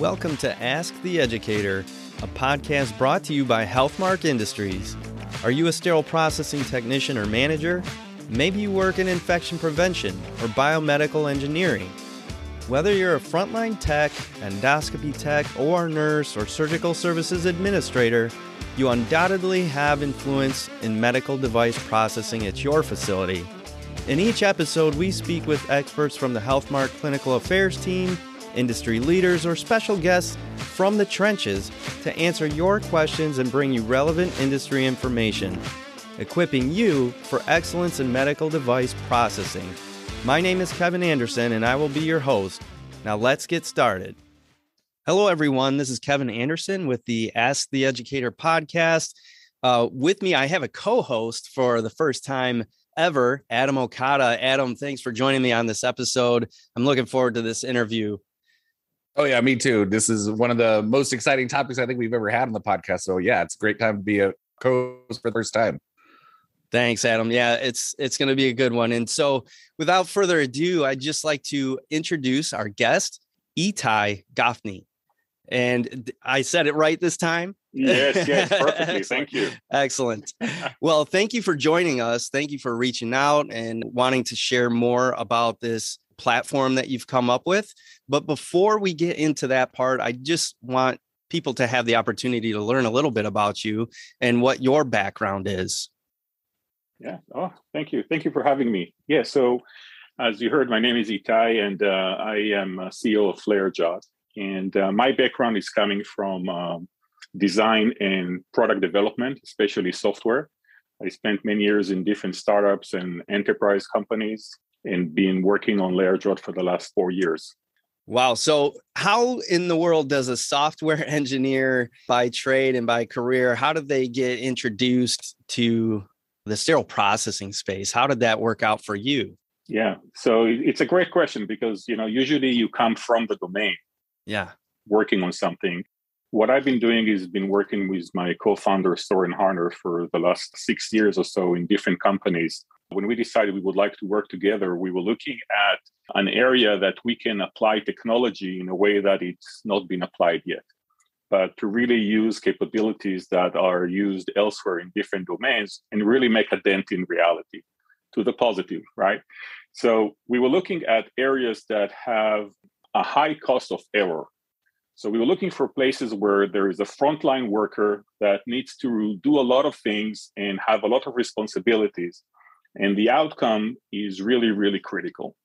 Welcome to Ask the Educator, a podcast brought to you by Healthmark Industries. Are you a sterile processing technician or manager? Maybe you work in infection prevention or biomedical engineering. Whether you're a frontline tech, endoscopy tech, OR nurse, or surgical services administrator, you undoubtedly have influence in medical device processing at your facility. In each episode, we speak with experts from the Healthmark Clinical Affairs team, industry leaders, or special guests from the trenches to answer your questions and bring you relevant industry information, equipping you for excellence in medical device processing. My name is Kevin Anderson, and I will be your host. Now let's get started. Hello, everyone. This is Kevin Anderson with the Ask the Educator podcast. With me, I have a co-host for the first time ever, Adam Okada. Adam, thanks for joining me on this episode. I'm looking forward to this interview. Oh, yeah, me too. This is one of the most exciting topics I think we've ever had on the podcast. So, yeah, it's a great time to be a co-host for the first time. Thanks, Adam. Yeah, it's going to be a good one. And so without further ado, I'd just like to introduce our guest, Etay Gafni. And I said it right this time? Yes, perfectly. Thank you. Excellent. Well, thank you for joining us. Thank you for reaching out and wanting to share more about this platform that you've come up with. But before we get into that part, I just want people to have the opportunity to learn a little bit about you and what your background is. Yeah. Oh, thank you. Thank you for having me. Yeah. So as you heard, my name is Etay, and I am CEO of Layerjot. And my background is coming from design and product development, especially software. I spent many years in different startups and enterprise companies and been working on Layerjot for the last 4 years. Wow. So how in the world does a software engineer by trade and by career, how did they get introduced to the sterile processing space? How did that work out for you? Yeah. So it's a great question because, usually you come from the domain. Yeah. Working on something. What I've been doing is been working with my co-founder, Soren Harner, for the last 6 years or so in different companies. When we decided we would like to work together, we were looking at an area that we can apply technology in a way that it's not been applied yet, but to really use capabilities that are used elsewhere in different domains and really make a dent in reality to the positive, right? So we were looking at areas that have a high cost of error. So we were looking for places where there is a frontline worker that needs to do a lot of things and have a lot of responsibilities. And the outcome is really, really critical.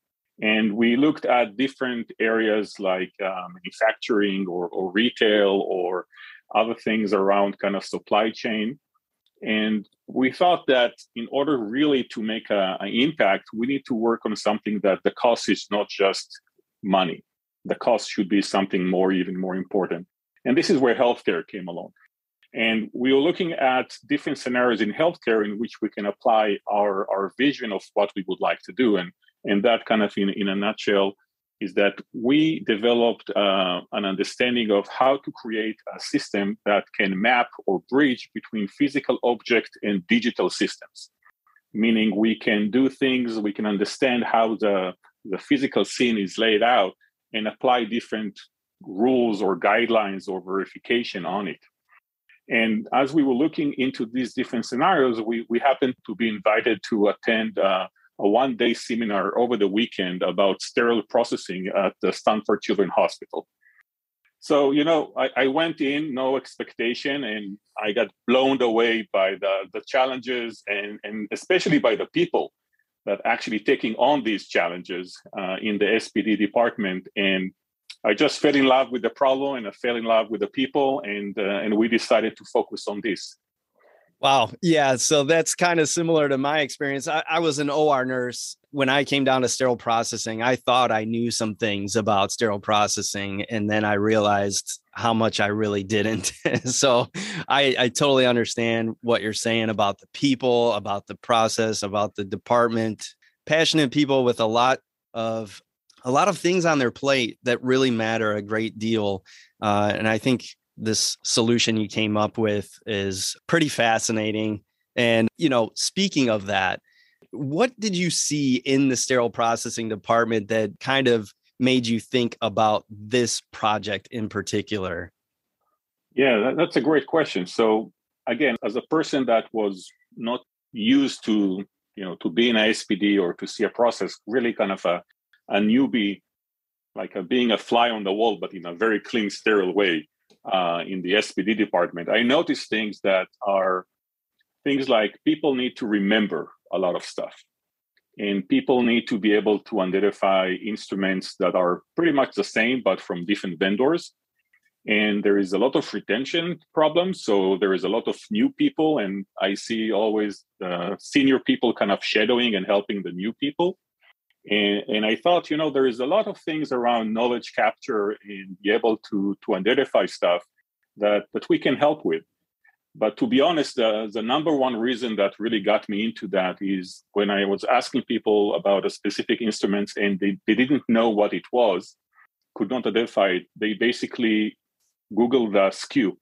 And we looked at different areas like manufacturing or retail or other things around kind of supply chain. And we thought that in order really to make an impact, we need to work on something that the cost is not just money. The cost should be something even more important. And this is where healthcare came along. And we were looking at different scenarios in healthcare in which we can apply our vision of what we would like to do. And that kind of in a nutshell is that we developed an understanding of how to create a system that can map or bridge between physical object and digital systems. Meaning we can do things, we can understand how the physical scene is laid out and apply different rules or guidelines or verification on it. And as we were looking into these different scenarios, we happened to be invited to attend a one-day seminar over the weekend about sterile processing at the Stanford Children's Hospital. So, I went in, no expectation, and I got blown away by the challenges and especially by the people that actually taking on these challenges in the SPD department. And I just fell in love with the problem and I fell in love with the people, and we decided to focus on this. Wow. Yeah. So that's kind of similar to my experience. I was an OR nurse. When I came down to sterile processing, I thought I knew some things about sterile processing, and then I realized how much I really didn't. So I totally understand what you're saying about the people, about the process, about the department. Passionate people with a lot of things on their plate that really matter a great deal. And I think this solution you came up with is pretty fascinating. And, speaking of that, what did you see in the sterile processing department that kind of made you think about this project in particular? Yeah, that's a great question. So again, as a person that was not used to, to be in a SPD or to see a process, really kind of a newbie, like being a fly on the wall, but in a very clean, sterile way in the SPD department, I noticed things that are things like people need to remember a lot of stuff. And people need to be able to identify instruments that are pretty much the same, but from different vendors. And there is a lot of retention problems. So there is a lot of new people. And I see always senior people kind of shadowing and helping the new people. And I thought, there is a lot of things around knowledge capture and be able to identify stuff that we can help with. But to be honest, the number one reason that really got me into that is when I was asking people about a specific instrument and they didn't know what it was, could not identify it. They basically Googled the SKU.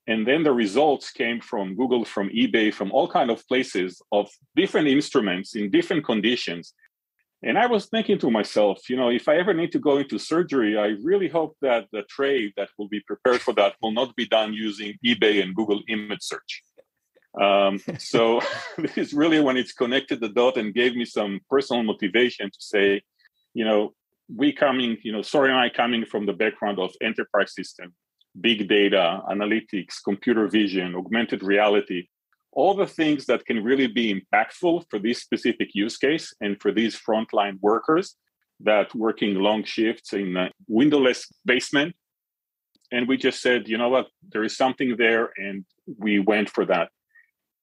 And then the results came from Google, from eBay, from all kinds of places of different instruments in different conditions. And I was thinking to myself, if I ever need to go into surgery, I really hope that the tray that will be prepared for that will not be done using eBay and Google image search. So this is really when it's connected the dot and gave me some personal motivation to say, Sori and I coming from the background of enterprise system, big data, analytics, computer vision, augmented reality, all the things that can really be impactful for this specific use case and for these frontline workers that working long shifts in a windowless basement. And we just said, you know what, there is something there, and we went for that.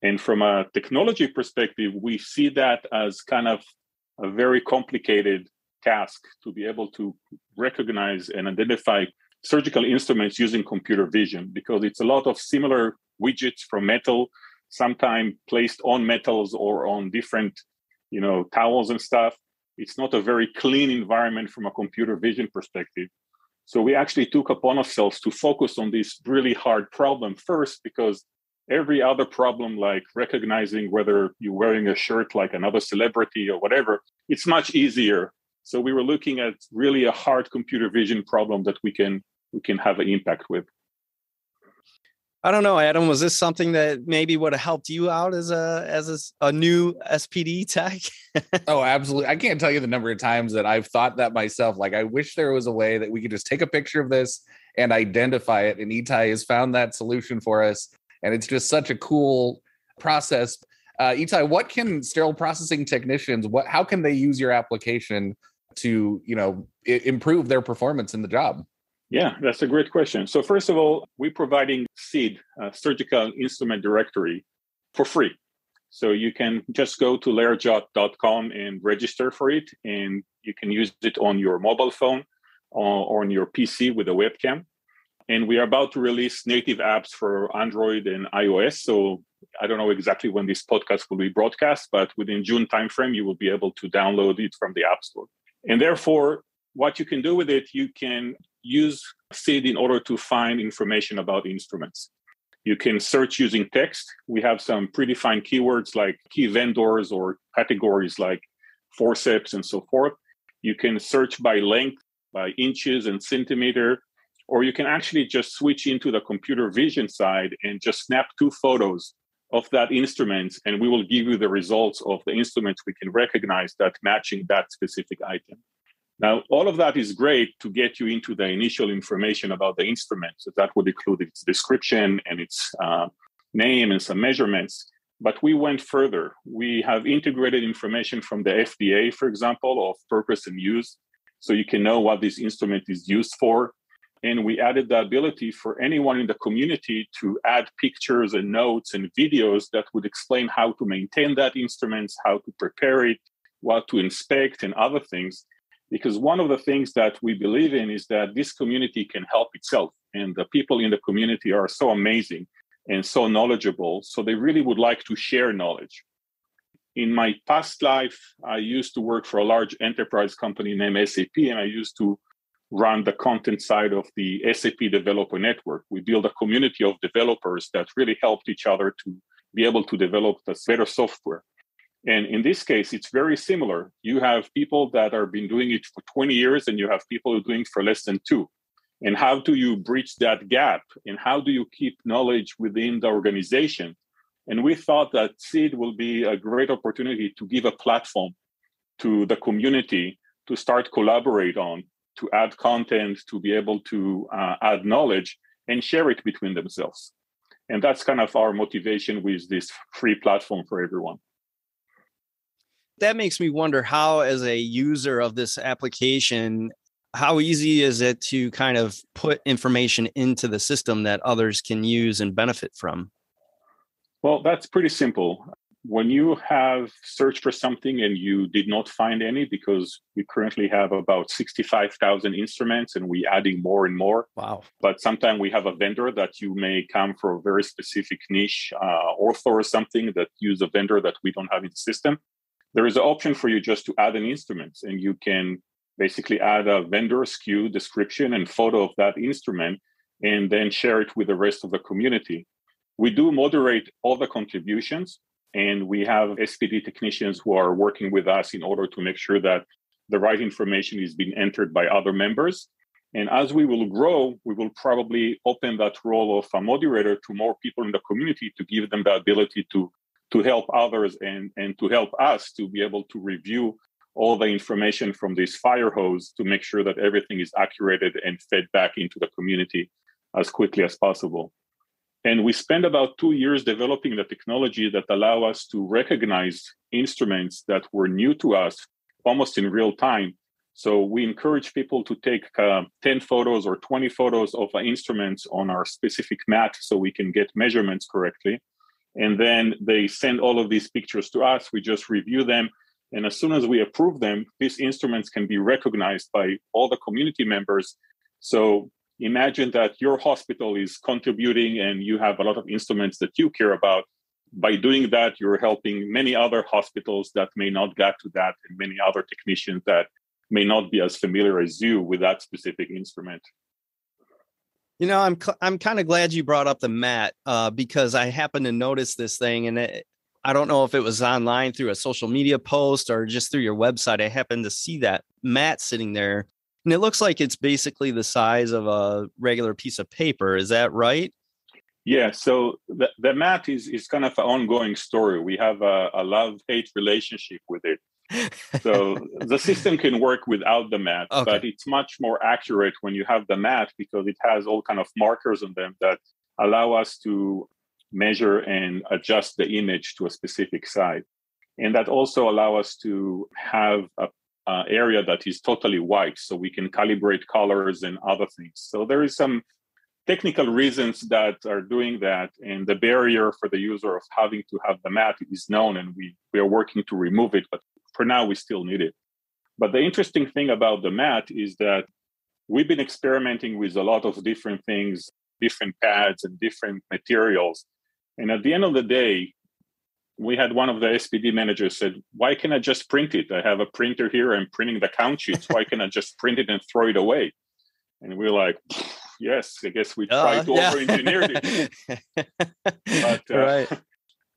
And from a technology perspective, we see that as kind of a very complicated task to be able to recognize and identify surgical instruments using computer vision, because it's a lot of similar widgets from metal, sometimes placed on metals or on different, towels and stuff. It's not a very clean environment from a computer vision perspective. So we actually took upon ourselves to focus on this really hard problem first, because every other problem, like recognizing whether you're wearing a shirt like another celebrity or whatever, it's much easier. So we were looking at really a hard computer vision problem that we can have an impact with. I don't know, Adam, was this something that maybe would have helped you out as a new SPD tech? Oh, absolutely. I can't tell you the number of times that I've thought that myself. Like, I wish there was a way that we could just take a picture of this and identify it. And Etay has found that solution for us. And it's just such a cool process. Etay, what can sterile processing technicians, how can they use your application to, improve their performance in the job? Yeah, that's a great question. So first of all, we're providing SID, Surgical Instrument Directory, for free. So you can just go to layerjot.com and register for it, and you can use it on your mobile phone or on your PC with a webcam. And we are about to release native apps for Android and iOS. So I don't know exactly when this podcast will be broadcast, but within June timeframe, you will be able to download it from the App Store. And therefore, what you can do with it, you can use SID in order to find information about instruments. You can search using text. We have some predefined keywords like key vendors or categories like forceps and so forth. You can search by length, by inches and centimeter, or you can actually just switch into the computer vision side and just snap 2 photos of that instrument, and we will give you the results of the instruments we can recognize that matching that specific item. Now, all of that is great to get you into the initial information about the instrument. So that would include its description and its name and some measurements. But we went further. We have integrated information from the FDA, for example, of purpose and use, so you can know what this instrument is used for. And we added the ability for anyone in the community to add pictures and notes and videos that would explain how to maintain that instrument, how to prepare it, what to inspect, and other things. Because one of the things that we believe in is that this community can help itself. And the people in the community are so amazing and so knowledgeable. So they really would like to share knowledge. In my past life, I used to work for a large enterprise company named SAP, and I used to run the content side of the SAP Developer Network. We built a community of developers that really helped each other to be able to develop the better software. And in this case, it's very similar. You have people that have been doing it for 20 years and you have people who are doing it for less than 2. And how do you bridge that gap? And how do you keep knowledge within the organization? And we thought that SID will be a great opportunity to give a platform to the community to start collaborate on, to add content, to be able to add knowledge and share it between themselves. And that's kind of our motivation with this free platform for everyone. That makes me wonder how, as a user of this application, how easy is it to kind of put information into the system that others can use and benefit from? Well, that's pretty simple. When you have searched for something and you did not find any, because we currently have about 65,000 instruments and we're adding more and more. Wow. But sometimes we have a vendor that you may come for a very specific niche, ortho or something that use a vendor that we don't have in the system. There is an option for you just to add an instrument, and you can basically add a vendor SKU description and photo of that instrument and then share it with the rest of the community. We do moderate all the contributions, and we have SPD technicians who are working with us in order to make sure that the right information is being entered by other members. And as we will grow, we will probably open that role of a moderator to more people in the community to give them the ability to help others and to help us to be able to review all the information from this fire hose to make sure that everything is accurate and fed back into the community as quickly as possible. And we spent about 2 years developing the technology that allow us to recognize instruments that were new to us almost in real time. So we encourage people to take 10 photos or 20 photos of instruments on our specific mat so we can get measurements correctly. And then they send all of these pictures to us. We just review them. And as soon as we approve them, these instruments can be recognized by all the community members. So imagine that your hospital is contributing and you have a lot of instruments that you care about. By doing that, you're helping many other hospitals that may not get to that, and many other technicians that may not be as familiar as you with that specific instrument. You know, I'm kind of glad you brought up the mat because I happened to notice this thing, and I don't know if it was online through a social media post or just through your website. I happened to see that mat sitting there, and it looks like it's basically the size of a regular piece of paper. Is that right? Yeah. So the mat is kind of an ongoing story. We have a love-hate relationship with it. So the system can work without the mat, okay, but it's much more accurate when you have the mat because it has all kind of markers on them that allow us to measure and adjust the image to a specific size. And that also allow us to have a area that is totally white so we can calibrate colors and other things. So there is some technical reasons that are doing that, and the barrier for the user of having to have the mat is known, and we are working to remove it, but for now we still need it. But the interesting thing about the mat is that we've been experimenting with a lot of different things, different pads and different materials. And at the end of the day, we had one of the SPD managers said, why can't I just print it? I have a printer here, I'm printing the count sheets. Why can't I just print it and throw it away? And we're like, yes, I guess we tried to over-engineer it. But, right.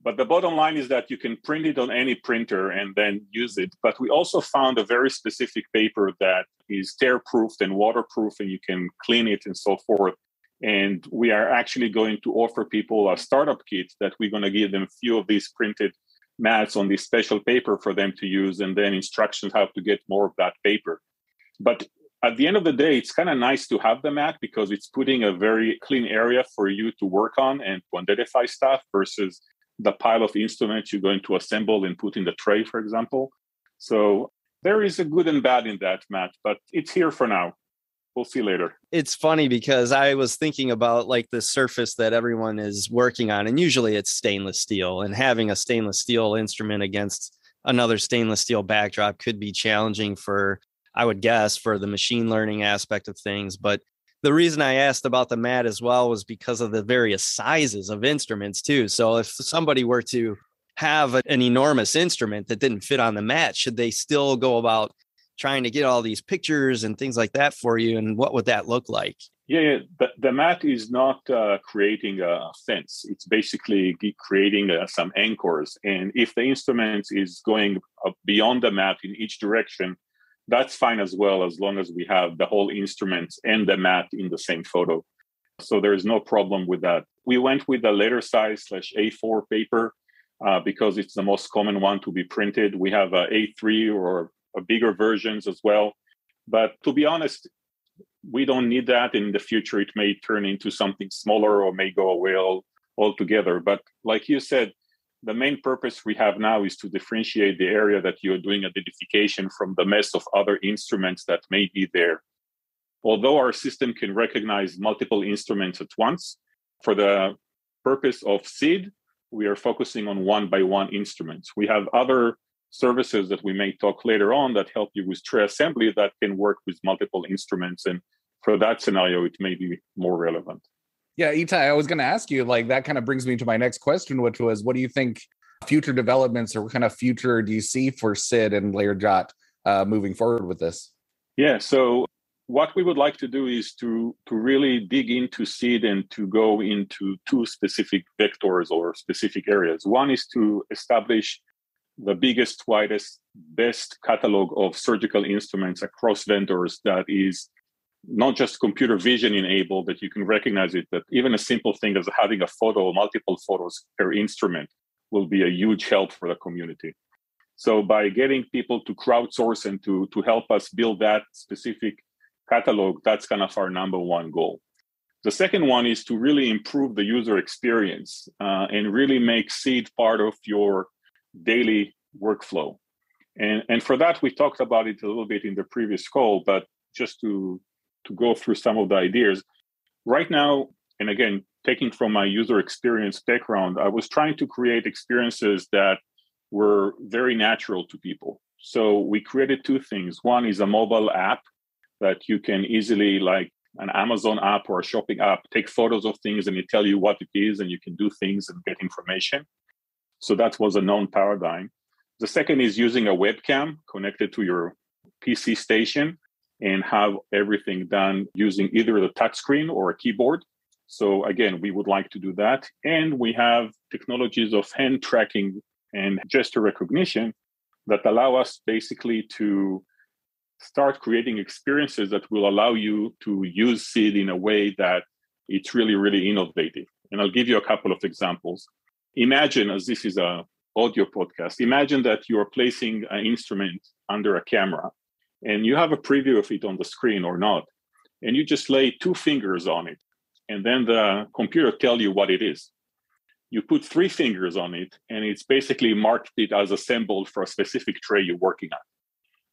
But the bottom line is that you can print it on any printer and then use it. But we also found a very specific paper that is tear-proofed and waterproof, and you can clean it and so forth. And we are actually going to offer people a startup kit that we're going to give them a few of these printed mats on this special paper for them to use, and then instructions how to get more of that paper. But at the end of the day, it's kind of nice to have the mat because it's putting a very clean area for you to work on and to identify stuff versus the pile of instruments you're going to assemble and put in the tray, for example. So there is a good and bad in that, Matt, but it's here for now. We'll see later. It's funny because I was thinking about like the surface that everyone is working on, and usually it's stainless steel, and having a stainless steel instrument against another stainless steel backdrop could be challenging for, I would guess, for the machine learning aspect of things. But the reason I asked about the mat as well was because of the various sizes of instruments too. So if somebody were to have an enormous instrument that didn't fit on the mat, should they still go about trying to get all these pictures and things like that for you. And what would that look like? Yeah. The mat is not creating a fence. It's basically creating some anchors. And if the instrument is going beyond the mat in each direction, that's fine as well, as long as we have the whole instrument and the mat in the same photo. So there's no problem with that. We went with the letter size /A4 paper because it's the most common one to be printed. We have A3 or bigger versions as well. But to be honest, we don't need that. In the future, it may turn into something smaller or may go away altogether. But like you said, the main purpose we have now is to differentiate the area that you're doing identification from the mess of other instruments that may be there. Although our system can recognize multiple instruments at once, for the purpose of SID, we are focusing on one-by-one instruments. We have other services that we may talk later on that help you with tray assembly that can work with multiple instruments. And for that scenario, it may be more relevant. Yeah, Etay, I was going to ask you, like, that kind of brings me to my next question, which was, what do you think future developments or what kind of future do you see for SID and Layerjot moving forward with this? Yeah, so what we would like to do is to really dig into SID and to go into two specific vectors or specific areas. One is to establish the biggest, widest, best catalog of surgical instruments across vendors that is not just computer vision enabled, that you can recognize it, but even a simple thing as having a photo or multiple photos per instrument will be a huge help for the community. So by getting people to crowdsource and to help us build that specific catalog, that's kind of our number one goal. The second one is to really improve the user experience and really make SID part of your daily workflow. And for that, we talked about it a little bit in the previous call, but just to go through some of the ideas. Right now, and again, taking from my user experience background, I was trying to create experiences that were very natural to people. So we created two things. One is a mobile app that you can easily, like an Amazon app or a shopping app, take photos of things and it tell you what it is and you can do things and get information. So that was a known paradigm. The second is using a webcam connected to your PC station and have everything done using either the touchscreen or a keyboard. So again, we would like to do that. And we have technologies of hand tracking and gesture recognition that allow us basically to start creating experiences that will allow you to use SID in a way that it's really, really innovative. And I'll give you a couple of examples. Imagine, as this is an audio podcast, imagine that you are placing an instrument under a camera and you have a preview of it on the screen or not, and you just lay two fingers on it, and then the computer tell you what it is. You put three fingers on it, and it's basically marked it as assembled for a specific tray you're working on.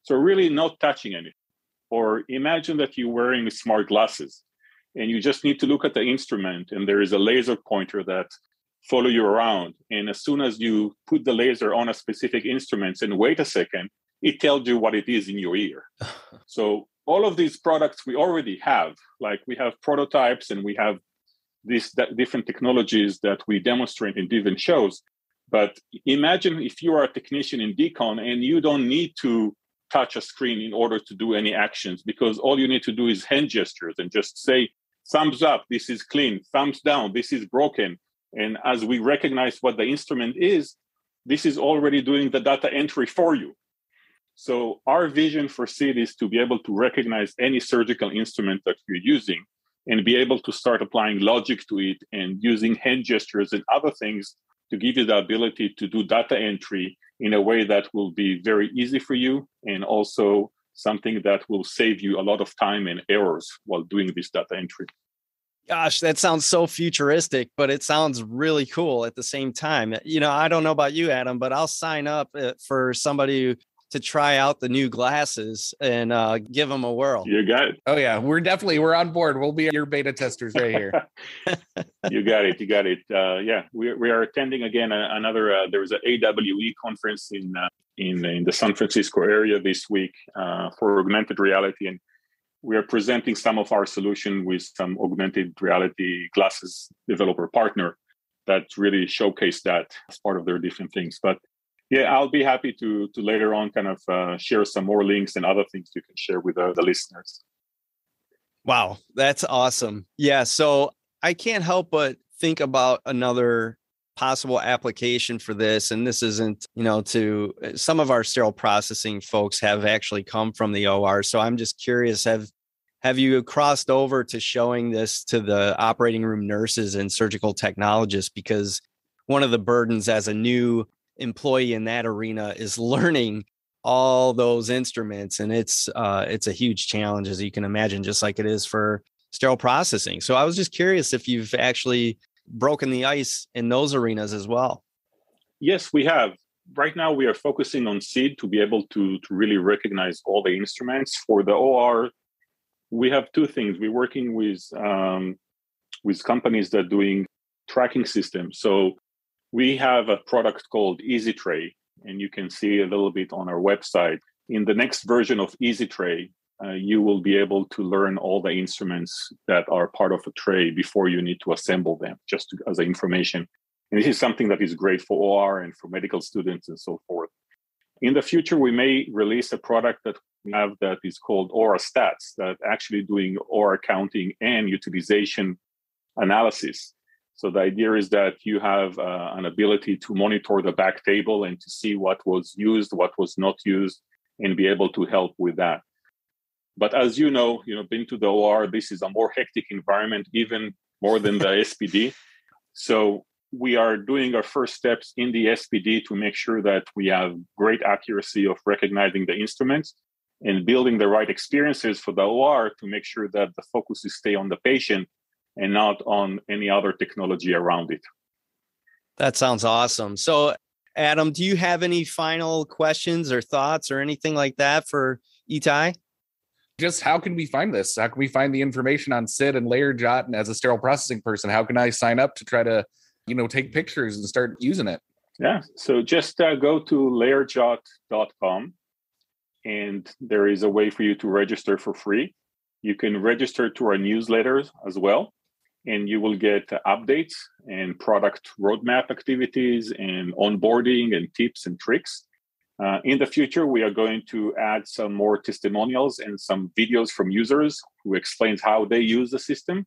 So really not touching anything. Or imagine that you're wearing smart glasses, and you just need to look at the instrument, and there is a laser pointer that follow you around. And as soon as you put the laser on a specific instrument and wait a second, it tells you what it is in your ear. So all of these products we already have, like we have prototypes and we have these different technologies that we demonstrate in different shows. But imagine if you are a technician in Decon and you don't need to touch a screen in order to do any actions, because all you need to do is hand gestures and just say, thumbs up, this is clean, thumbs down, this is broken. And as we recognize what the instrument is, this is already doing the data entry for you. So our vision for SID is to be able to recognize any surgical instrument that you're using and be able to start applying logic to it and using hand gestures and other things to give you the ability to do data entry in a way that will be very easy for you and also something that will save you a lot of time and errors while doing this data entry. Gosh, that sounds so futuristic, but it sounds really cool at the same time. You know, I don't know about you, Adam, but I'll sign up for somebody to try out the new glasses and give them a whirl. You got it. Oh yeah, we're on board. We'll be your beta testers right here. You got it. Yeah, we are attending again another. There was an AWE conference in the San Francisco area this week for augmented reality, and we are presenting some of our solution with some augmented reality glasses developer partner that really showcase that as part of their different things. But Yeah, I'll be happy to later on kind of share some more links and other things you can share with the listeners. Wow, that's awesome. Yeah, so I can't help but think about another possible application for this. And this isn't, to some of our sterile processing folks have actually come from the OR. So I'm just curious, have you crossed over to showing this to the operating room nurses and surgical technologists? Because one of the burdens as a new employee in that arena is learning all those instruments. And it's a huge challenge, as you can imagine, just like it is for sterile processing. So I was just curious if you've actually broken the ice in those arenas as well. Yes, we have. Right now, we are focusing on SID to be able to really recognize all the instruments. For the OR, we have two things. We're working with companies that are doing tracking systems. So we have a product called EasyTray, and you can see a little bit on our website. In the next version of EasyTray, you will be able to learn all the instruments that are part of a tray before you need to assemble them, just as information. And this is something that is great for OR and for medical students and so forth. In the future, we may release a product that we have that is called OR Stats, that actually doing OR counting and utilization analysis. So the idea is that you have an ability to monitor the back table and to see what was used, what was not used, and be able to help with that. But as you know, been to the OR, this is a more hectic environment, even more than the SPD. So we are doing our first steps in the SPD to make sure that we have great accuracy of recognizing the instruments and building the right experiences for the OR to make sure that the focus is stay on the patient and not on any other technology around it. That sounds awesome. So, Adam, do you have any final questions or thoughts or anything like that for Etay? Just how can we find this? How can we find the information on SID and Layerjot? And as a sterile processing person, how can I sign up to try to, take pictures and start using it? Yeah. So just go to layerjot.com, and there is a way for you to register for free. You can register to our newsletters as well, and you will get updates and product roadmap activities and onboarding and tips and tricks. In the future, we are going to add some more testimonials and some videos from users who explains how they use the system.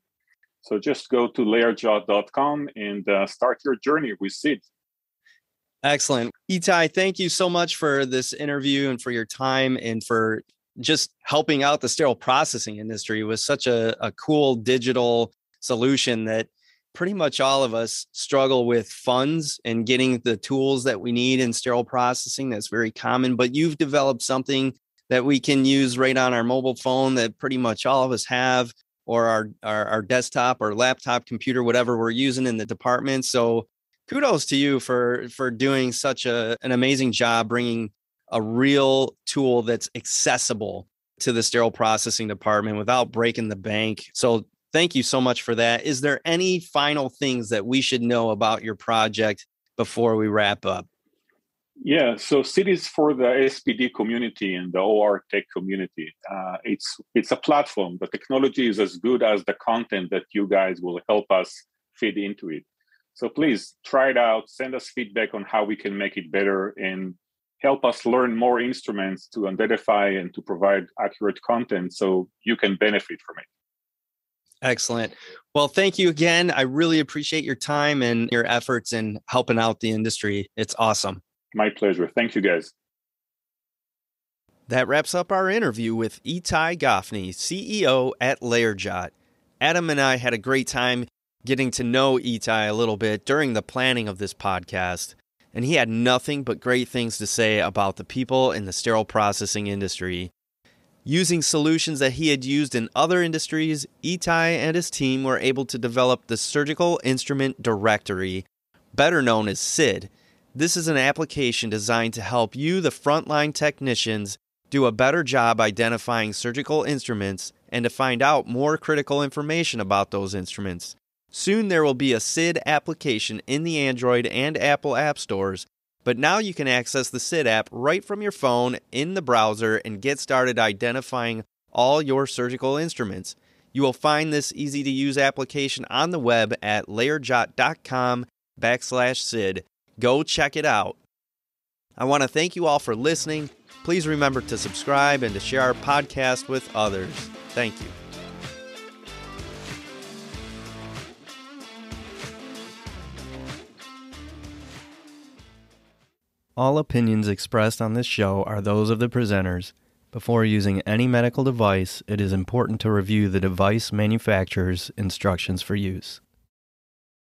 So just go to layerjot.com and start your journey with SID. Excellent. Etay, thank you so much for this interview and for your time and for just helping out the sterile processing industry with such a cool digital solution that pretty much all of us struggle with funds and getting the tools that we need in sterile processing. That's very common, but you've developed something that we can use right on our mobile phone that pretty much all of us have, or our desktop or laptop computer, whatever we're using in the department. So kudos to you for doing such an amazing job bringing a real tool that's accessible to the sterile processing department without breaking the bank. So thank you so much for that. Is there any final things that we should know about your project before we wrap up? Yeah, so SID is for the SPD community and the OR tech community. It's a platform. The technology is as good as the content that you guys will help us feed into it. So please try it out, send us feedback on how we can make it better, and help us learn more instruments to identify and to provide accurate content so you can benefit from it. Excellent. Well, thank you again. I really appreciate your time and your efforts in helping out the industry. It's awesome. My pleasure. Thank you, guys. That wraps up our interview with Etay Gafni, CEO at Layerjot. Adam and I had a great time getting to know Etay a little bit during the planning of this podcast, and he had nothing but great things to say about the people in the sterile processing industry. Using solutions that he had used in other industries, Etay and his team were able to develop the Surgical Instrument Directory, better known as SID. This is an application designed to help you, the frontline technicians, do a better job identifying surgical instruments and to find out more critical information about those instruments. Soon there will be a SID application in the Android and Apple app stores, but now you can access the SID app right from your phone in the browser and get started identifying all your surgical instruments. You will find this easy-to-use application on the web at layerjot.com/SID. Go check it out. I want to thank you all for listening. Please remember to subscribe and to share our podcast with others. Thank you. All opinions expressed on this show are those of the presenters. Before using any medical device, it is important to review the device manufacturer's instructions for use.